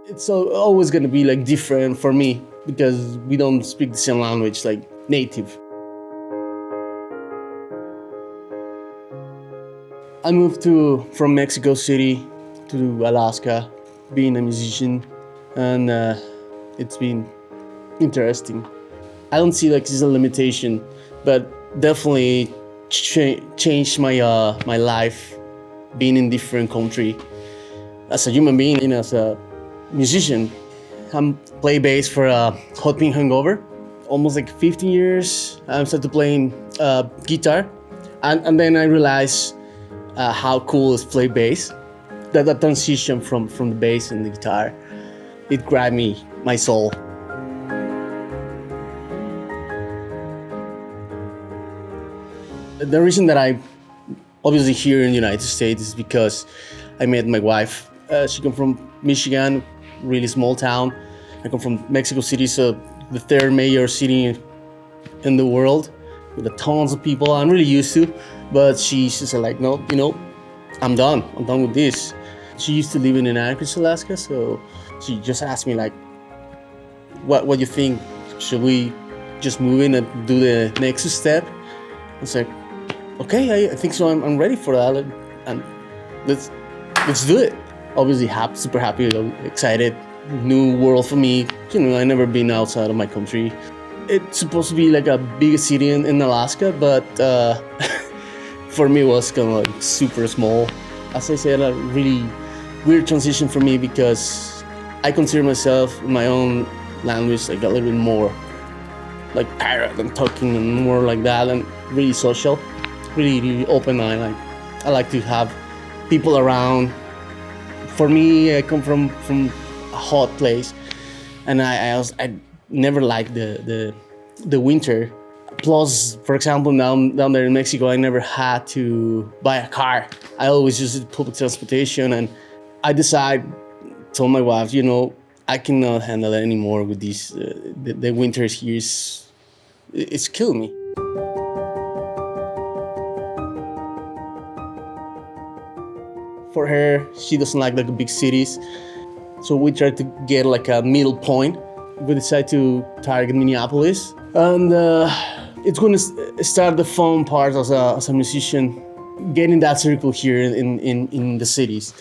It's always gonna be like different for me because we don't speak the same language like native. I moved from Mexico City to Alaska, being a musician, and it's been interesting. I don't see like this is a limitation, but definitely changed my life being in different country as a human being and as a musician. I play bass for Hot Pink Hangover. Almost like 15 years I started playing guitar, and then I realized how cool is play bass. That transition from the bass and the guitar, it grabbed my soul. The reason that I'm obviously here in the United States is because I met my wife. She comes from Michigan, really small town. I come from Mexico City, so the third major city in the world with tons of people I'm really used to. But she's just like, no, I'm done with this. She used to live in Anchorage, Alaska, so she just asked me like, what do you think? Should we just move in and do the next step? I was like, okay, I think so. I'm ready for that, and let's do it. Obviously, super happy, excited. New world for me. I never been outside of my country. It's supposed to be like a big city in Alaska, but for me it was kind of like super small. As I said, a really weird transition for me because I consider myself in my own language like a little bit more like pirate and talking and more like that, and really social. Really open. I like to have people around. For me, I come from a hot place, and I never liked the winter. Plus, for example, down there in Mexico, I never had to buy a car. I always used public transportation, and I told my wife, I cannot handle it anymore with these. The winters here it's killing me. For her, she doesn't like big cities, so we tried to get like a middle point. We decided to target Minneapolis, and it's going to start the fun part as a musician, getting that circle here in the cities,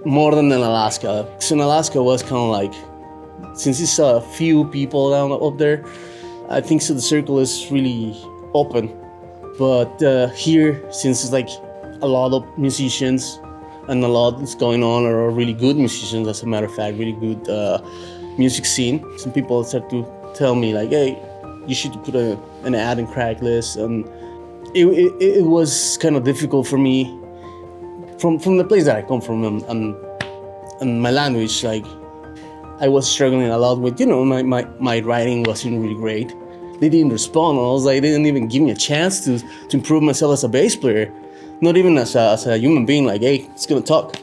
more than in Alaska. So in Alaska was kind of like, since it's a few people down up there, I think so the circle is really open. But here, since it's like a lot of musicians, and a lot that's going on are really good musicians, as a matter of fact, really good music scene. Some people start to tell me like, hey, you should put an ad in Craigslist, and it was kind of difficult for me from the place that I come from and my language. Like, I was struggling a lot with, my writing wasn't really great. They didn't respond. I was like, they didn't even give me a chance to improve myself as a bass player. Not even as a human being, like, hey, it's gonna talk.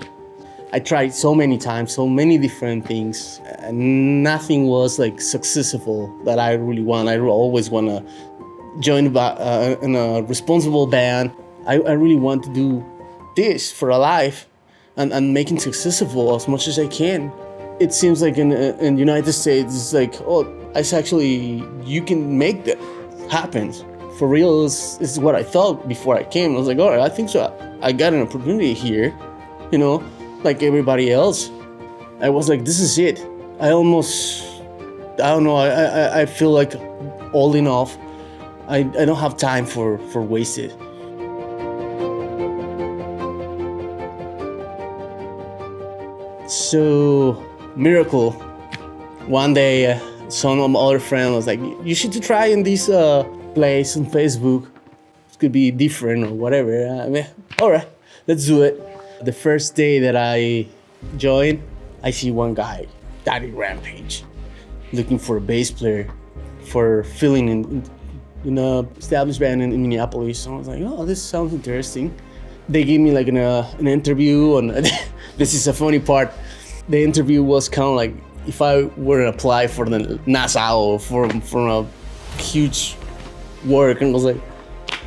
I tried so many times, so many different things, and nothing was like successful that I really want. I always want to join in a responsible band. I really want to do this for a life and make it successful as much as I can. It seems like in the United States, it's like, oh, it's actually, you can make that happen. For real, this is what I thought before I came. I was like, all right, I think so. I got an opportunity here, like everybody else. I was like, this is it. I don't know, I feel like old enough. I don't have time for wasted. So, miracle. One day, some of my other friend was like, you should try in this place on Facebook. It could be different or whatever. I mean, all right, let's do it. The first day that I joined, I see one guy, Daddy Rampage, looking for a bass player for filling in a established band in Minneapolis. So I was like, oh, this sounds interesting. They gave me like an interview, and this is a funny part. The interview was kind of like if I were to apply for the NASA or for a huge work, and was like,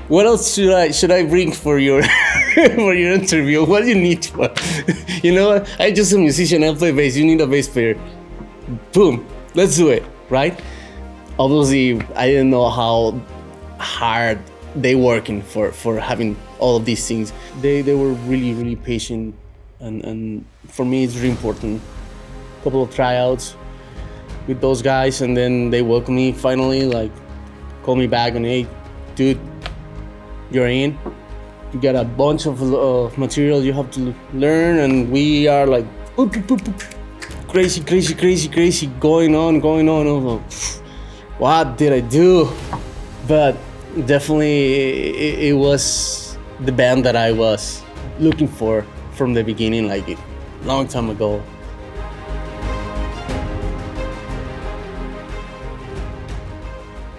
what else should I bring for your for your interview. What do you need for? You know what? I'm just a musician. I play bass. You need a bass player. Boom. Let's do it, right? Obviously, I didn't know how hard they working for having all of these things. They were really patient, and for me it's really important. A couple of tryouts with those guys, and then they welcome me finally, like call me back and, hey, dude, you're in. You got a bunch of material you have to learn, and we are like crazy going on. I was like, what did I do? But definitely it was the band that I was looking for from the beginning, like a long time ago.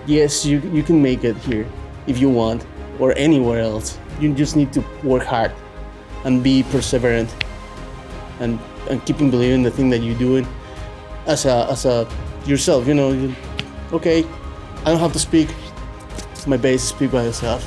Yes, you can make it here if you want, or anywhere else. You just need to work hard and be perseverant and keeping believing the thing that you're doing as a yourself, you know. Okay, I don't have to speak. My bass speak by itself.